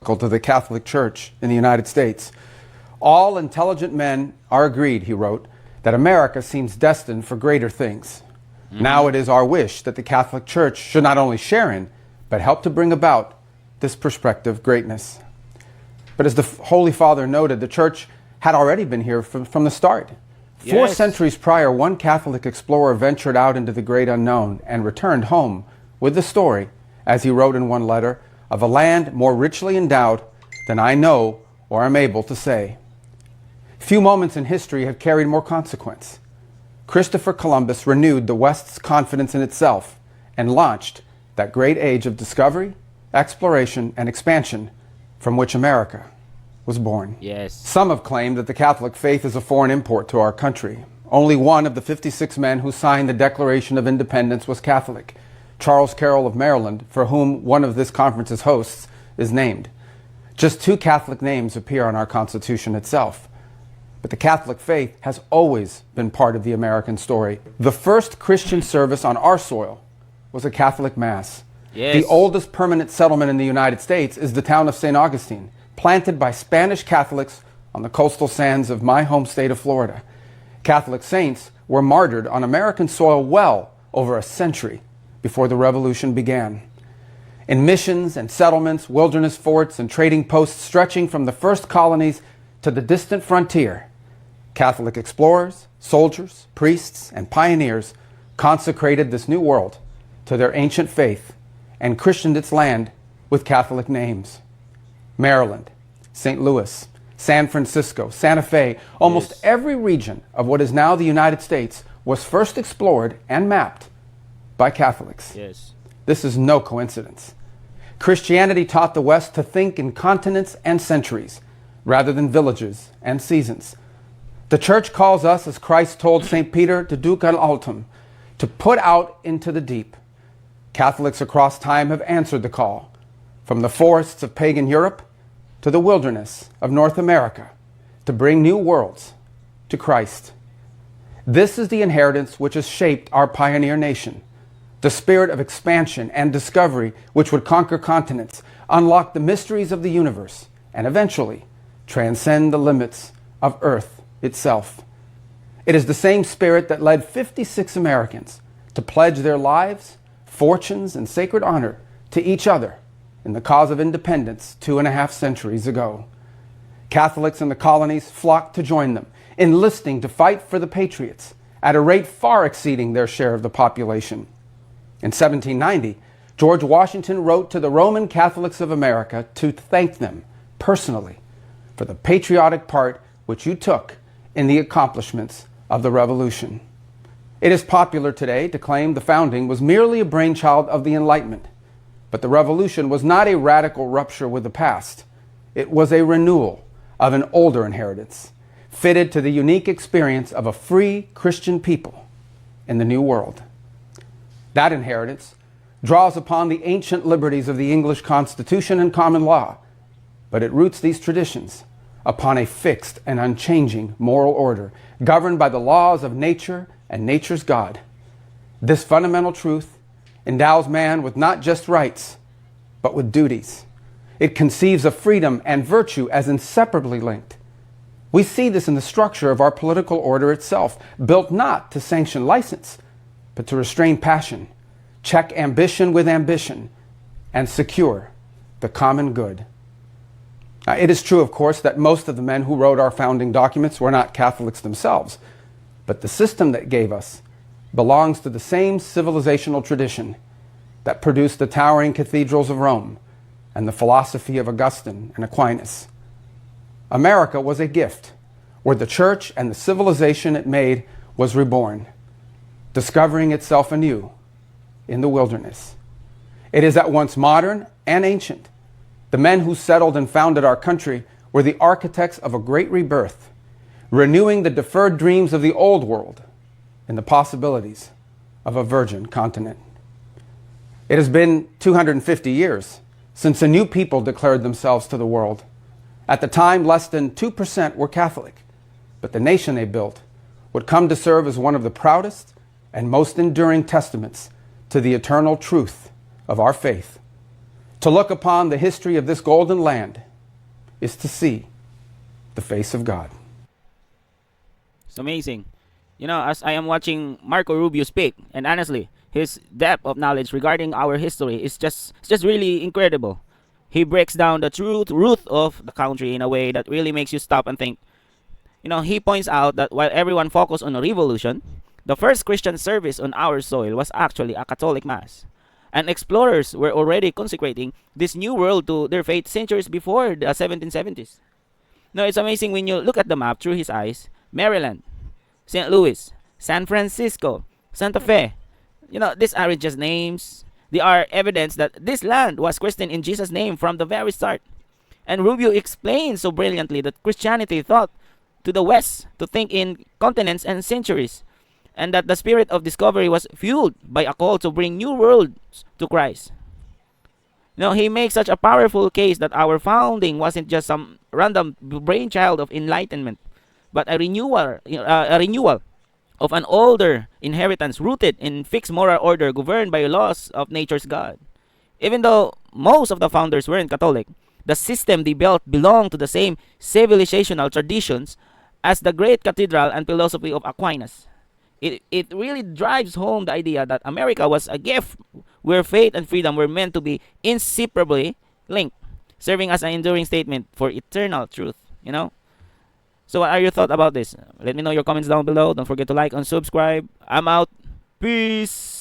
to the Catholic Church in the United States. All intelligent men are agreed, he wrote, that America seems destined for greater things. Now it is our wish that the Catholic Church should not only share in, but help to bring about this prospective greatness. But as the Holy Father noted, the Church had already been here from the start. Yes. 4 centuries prior, one Catholic explorer ventured out into the great unknown and returned home with the story, as he wrote in one letter, of a land more richly endowed than I know or am able to say. Few moments in history have carried more consequence. Christopher Columbus renewed the West's confidence in itself and launched that great age of discovery, exploration, and expansion from which America was born. Yes. Some have claimed that the Catholic faith is a foreign import to our country. Only one of the 56 men who signed the Declaration of Independence was Catholic, Charles Carroll of Maryland, for whom one of this conference's hosts is named. Just 2 Catholic names appear on our Constitution itself. But the Catholic faith has always been part of the American story. The first Christian service on our soil was a Catholic Mass. Yes. The oldest permanent settlement in the United States is the town of St. Augustine, planted by Spanish Catholics on the coastal sands of my home state of Florida. Catholic saints were martyred on American soil well over a century before the Revolution began. In missions and settlements, wilderness forts, and trading posts stretching from the first colonies to the distant frontier, Catholic explorers, soldiers, priests, and pioneers consecrated this new world to their ancient faith and christened its land with Catholic names. Maryland, St. Louis, San Francisco, Santa Fe, almost Yes. every region of what is now the United States was first explored and mapped by Catholics. Yes. This is no coincidence. Christianity taught the West to think in continents and centuries rather than villages and seasons. The Church calls us, as Christ told St. Peter, to duc al altum, to put out into the deep. Catholics across time have answered the call, from the forests of pagan Europe to the wilderness of North America, to bring new worlds to Christ. This is the inheritance which has shaped our pioneer nation, the spirit of expansion and discovery which would conquer continents, unlock the mysteries of the universe, and eventually transcend the limits of Earth itself. It is the same spirit that led 56 Americans to pledge their lives, fortunes, and sacred honor to each other in the cause of independence 2.5 centuries ago. Catholics in the colonies flocked to join them, enlisting to fight for the Patriots at a rate far exceeding their share of the population. In 1790, George Washington wrote to the Roman Catholics of America to thank them personally for the patriotic part which you took in the accomplishments of the Revolution. It is popular today to claim the founding was merely a brainchild of the Enlightenment, but the Revolution was not a radical rupture with the past. It was a renewal of an older inheritance, fitted to the unique experience of a free Christian people in the New World. That inheritance draws upon the ancient liberties of the English Constitution and common law, but it roots these traditions upon a fixed and unchanging moral order, governed by the laws of nature and nature's God. This fundamental truth endows man with not just rights, but with duties. It conceives of freedom and virtue as inseparably linked. We see this in the structure of our political order itself, built not to sanction license, but to restrain passion, check ambition with ambition, and secure the common good. It is true, of course, that most of the men who wrote our founding documents were not Catholics themselves, but the system that gave us belongs to the same civilizational tradition that produced the towering cathedrals of Rome and the philosophy of Augustine and Aquinas. America was a gift where the Church and the civilization it made was reborn, discovering itself anew in the wilderness. It is at once modern and ancient. The men who settled and founded our country were the architects of a great rebirth, renewing the deferred dreams of the old world in the possibilities of a virgin continent. It has been 250 years since a new people declared themselves to the world. At the time, less than 2% were Catholic, but the nation they built would come to serve as one of the proudest and most enduring testaments to the eternal truth of our faith. To look upon the history of this golden land is to see the face of God. It's amazing. As I am watching Marco Rubio speak, and honestly, his depth of knowledge regarding our history is just really incredible. He breaks down the true root of the country in a way that really makes you stop and think. He points out that while everyone focused on a revolution, the first Christian service on our soil was actually a Catholic Mass. And explorers were already consecrating this new world to their faith centuries before the 1770s. Now, it's amazing when you look at the map through his eyes. Maryland, St. Louis, San Francisco, Santa Fe. These aren't just names. They are evidence that this land was christened in Jesus' name from the very start. And Rubio explains so brilliantly that Christianity taught to the West to think in continents and centuries, and that the spirit of discovery was fueled by a call to bring new worlds to Christ. He makes such a powerful case that our founding wasn't just some random brainchild of Enlightenment, but a renewal of an older inheritance rooted in fixed moral order governed by laws of nature's God. Even though most of the founders weren't Catholic, the system they built belonged to the same civilizational traditions as the great cathedral and philosophy of Aquinas. It really drives home the idea that America was a gift where faith and freedom were meant to be inseparably linked, serving as an enduring statement for eternal truth. So what are your thoughts about this? Let me know your comments down below. Don't forget to like and subscribe. I'm out. Peace.